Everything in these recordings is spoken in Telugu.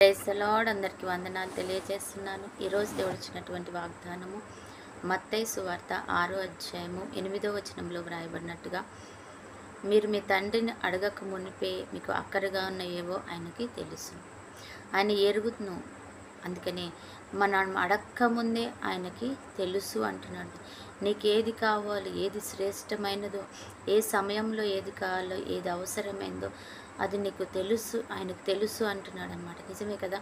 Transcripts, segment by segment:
Praise the lord. అందరికీ వందనాలు తెలియజేస్తున్నాను. ఈరోజు దేవుడు ఇచ్చినటువంటి వాగ్దానము మత్తయి సువార్త 6వ అధ్యాయము 8వ వచనంలో వ్రాయబడినట్టుగా, మీరు మీ తండ్రిని అడగక మునిపే మీకు అక్కరగా ఉన్న ఏవో ఆయనకి తెలుసు. ఆయన ఎరుగును. అందుకనే మనం అడక్క ముందే ఆయనకి తెలుసు అంటున్నాడు. నీకు ఏది కావాలో, ఏది శ్రేష్టమైనదో, ఏ సమయంలో ఏది కావాలో, ఏది అవసరమైందో అది నీకు తెలుసు, ఆయనకు తెలుసు అంటున్నాడు అనమాట. నిజమే కదా.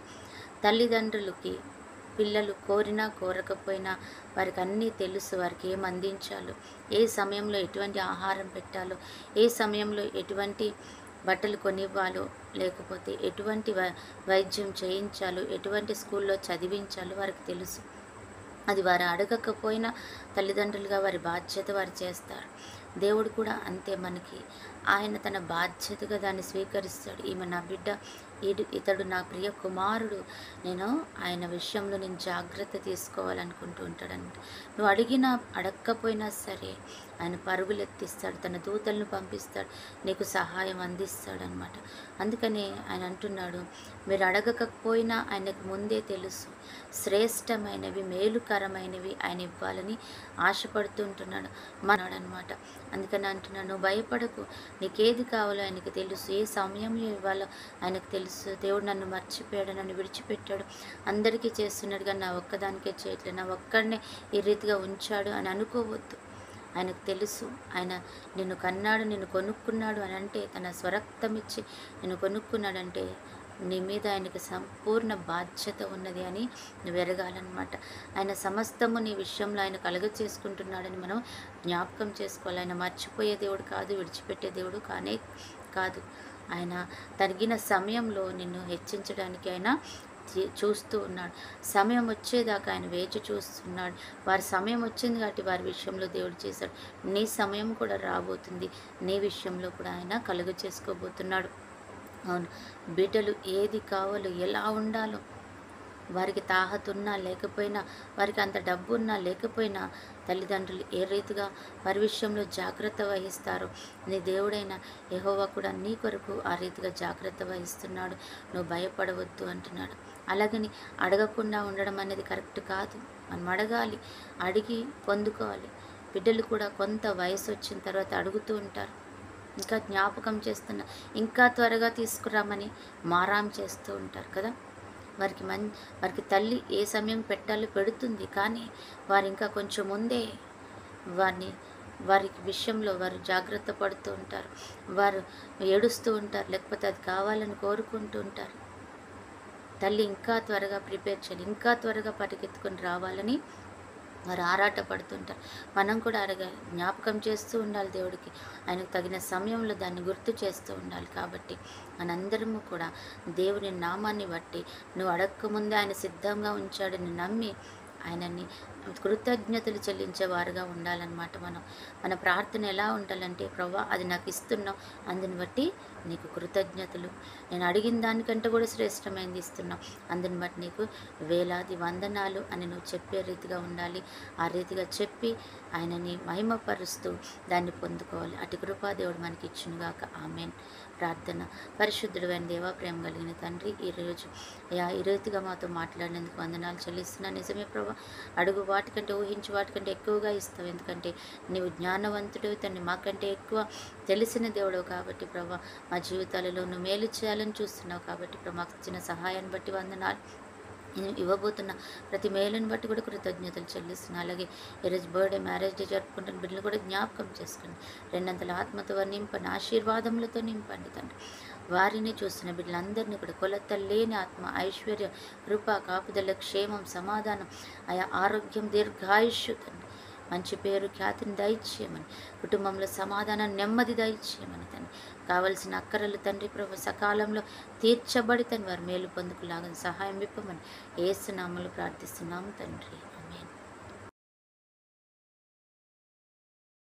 తల్లిదండ్రులకి పిల్లలు కోరినా కోరకపోయినా వారికి అన్నీ తెలుసు. వారికి ఏం అందించాలో, ఏ సమయంలో ఎటువంటి ఆహారం పెట్టాలో, ఏ సమయంలో ఎటువంటి బట్టలు కొనివ్వాలో, లేకపోతే ఎటువంటి వైద్యం చేయించాలో, ఎటువంటి స్కూల్లో చదివించాలో వారికి తెలుసు. అది వారు అడగకపోయినా తల్లిదండ్రులుగా వారి బాధ్యత వారు చేస్తారు. దేవుడు కూడా అంతే. మనకి ఆయన తన బాధ్యతగా దాన్ని స్వీకరిస్తాడు. ఈమె నా బిడ్డ, ఇతడు నా ప్రియ కుమారుడు, నేను ఆయన విషయంలో నేను జాగ్రత్త తీసుకోవాలనుకుంటూ ఉంటాడనమాట. నువ్వు అడగకపోయినా సరే ఆయన పరుగులు ఎత్తిస్తాడు, తన దూతలను పంపిస్తాడు, నీకు సహాయం అందిస్తాడనమాట. అందుకని ఆయన అంటున్నాడు, మీరు అడగకపోయినా ఆయనకు ముందే తెలుసు, శ్రేష్టమైనవి మేలుకరమైనవి ఆయన ఇవ్వాలని ఆశపడుతుంటున్నాడు మనడనమాట. అందుకని అంటున్నాను, నువ్వు భయపడకు, నీకేది కావాలో ఆయనకు తెలుసు, ఏ సమయంలో ఇవ్వాలో ఆయనకు తెలుసు. దేవుడు నన్ను మర్చిపోయాడు, నన్ను విడిచిపెట్టాడు, అందరికీ చేస్తున్నాడు కానీ నా ఒక్కదానికే చేయట్లేదు, నా ఒక్కడినే ఈ రీతిగా ఉంచాడు అని అనుకోవద్దు. ఆయనకు తెలుసు. ఆయన నిన్ను కన్నాడు, నిన్ను కొనుక్కున్నాడు అని అంటే, తన స్వరక్తం ఇచ్చి నిన్ను కొనుక్కున్నాడంటే నీ మీద ఆయనకు సంపూర్ణ బాధ్యత ఉన్నది అని నువ్వు ఎరగాలన్నమాట. ఆయన సమస్తము నీ విషయంలో ఆయన కలుగ చేసుకుంటున్నాడని మనం జ్ఞాపకం చేసుకోవాలి. ఆయన మర్చిపోయే దేవుడు కాదు, విడిచిపెట్టే దేవుడు కానే కాదు. ఆయన తగిన సమయంలో నిన్ను హెచ్చించడానికి ఆయన చూస్తూ ఉన్నాడు. సమయం వచ్చేదాకా ఆయన వేచి చూస్తున్నాడు. వారి సమయం వచ్చింది కాబట్టి వారి విషయంలో దేవుడు చేశాడు. నీ సమయం కూడా రాబోతుంది, నీ విషయంలో కూడా ఆయన కలుగ చేసుకోబోతున్నాడు. అవును, బిడ్డలు ఏది కావాలో, ఎలా ఉండాలో, వారికి తాహతున్నా లేకపోయినా, వారికి అంత డబ్బు ఉన్నా లేకపోయినా, తల్లిదండ్రులు ఏ రీతిగా వారి విషయంలో జాగ్రత్త వహిస్తారో నీ దేవుడైన యెహోవా కూడా నీ కొరకు ఆ రీతిగా జాగ్రత్త వహిస్తున్నాడు. నువ్వు భయపడవద్దు అంటున్నాడు. అలాగని అడగకుండా ఉండడం అనేది కరెక్ట్ కాదు. మనం అడగాలి, అడిగి పొందుకోవాలి. బిడ్డలు కూడా కొంత వయసు వచ్చిన తర్వాత అడుగుతూ ఉంటారు, ఇంకా జ్ఞాపకం చేస్తున్నా, ఇంకా త్వరగా తీసుకురామని మారాం చేస్తూ ఉంటారు కదా. వారికి తల్లి ఏ సమయం పెట్టాలో పెడుతుంది, కానీ వారు ఇంకా కొంచెం ముందే వారికి విషయంలో వారు జాగ్రత్త పడుతూ ఉంటారు. వారు ఏడుస్తూ ఉంటారు, లేకపోతే అది కావాలని కోరుకుంటూ ఉంటారు. తల్లి ఇంకా త్వరగా ప్రిపేర్ చేయాలి, ఇంకా త్వరగా పరిగెత్తుకొని రావాలని వారు ఆరాట పడుతుంటారు. మనం కూడా అడగాలి, జ్ఞాపకం చేస్తూ ఉండాలి దేవుడికి. ఆయనకు తగిన సమయంలో దాన్ని గుర్తు చేస్తూ ఉండాలి. కాబట్టి మనందరము కూడా దేవుని నామాన్ని బట్టి నువ్వు అడగకముందే ఆయన సిద్ధంగా ఉంచాడని నమ్మి ఆయనని కృతజ్ఞతలు చెల్లించేవారుగా ఉండాలన్నమాట. మన ప్రార్థన ఎలా ఉండాలంటే, ప్రభువా అది నాకు ఇస్తున్నావు, అందుని బట్టి నీకు కృతజ్ఞతలు, నేను అడిగిన దానికంటే కూడా శ్రేష్టమైనది ఇస్తున్నావు, అందుని బట్టి నీకు వేలాది వందనాలు అని నువ్వు చెప్పే రీతిగా ఉండాలి. ఆ రీతిగా చెప్పి ఆయనని మహిమపరుస్తూ దాన్ని పొందుకోవాలి. అటు కృపా దేవుడు మనకి ఇచ్చునుగాక. ఆమేన్. ప్రార్థన. పరిశుద్ధుడైన దేవా, ప్రేమ కలిగిన తండ్రి, ఈరోజు ఈ రీతిగా మాతో మాట్లాడినందుకు వందనాలు చెల్లిస్తున్నాను. నిజమే ప్రభా, అడుగు వాటికంటే, ఊహించి వాటికంటే ఎక్కువగా ఇస్తావు. ఎందుకంటే నీవు జ్ఞానవంతుడు, తండ్రి, మాకంటే ఎక్కువ తెలిసిన దేవుడు కాబట్టి ప్రభా, మా జీవితాలలో నువ్వు మేలు చేయాలని చూస్తున్నావు కాబట్టి ప్రభా, మాకు ఇచ్చిన సహాయాన్ని బట్టి వందనాలు. ఇవ్వబోతున్న ప్రతి మేలుని బట్టి కూడా కృతజ్ఞతలు చెల్లిస్తున్నాను. అలాగే ఈరోజు బర్త్డే, మ్యారేజ్ డే జరుపుకుంటున్న బిడ్డలు కూడా జ్ఞాపకం చేసుకోండి. రెండంతల ఆత్మతో నింపండి, ఆశీర్వాదములతో నింపండి తండ్రి. వారిని చూస్తున్న బిడ్డలందరినీ కూడా కొలత లేని ఆత్మ, ఐశ్వర్య, కృప, కాపుదల, క్షేమం, సమాధానం, ఆయా ఆరోగ్యం, దీర్ఘాయుష్యు తండ్రి, మంచి పేరు, ఖ్యాతిని దయచేయమని, కుటుంబంలో సమాధానం, నెమ్మది దయచేయమని తండ్రి, కావలసిన అక్కరలు తండ్రి ప్రభు సకాలంలో తీర్చబడి వారు మేలు పొందుకులాగా సహాయం ఇవ్వమని యేసు నామములో ప్రార్థిస్తున్నాము తండ్రి.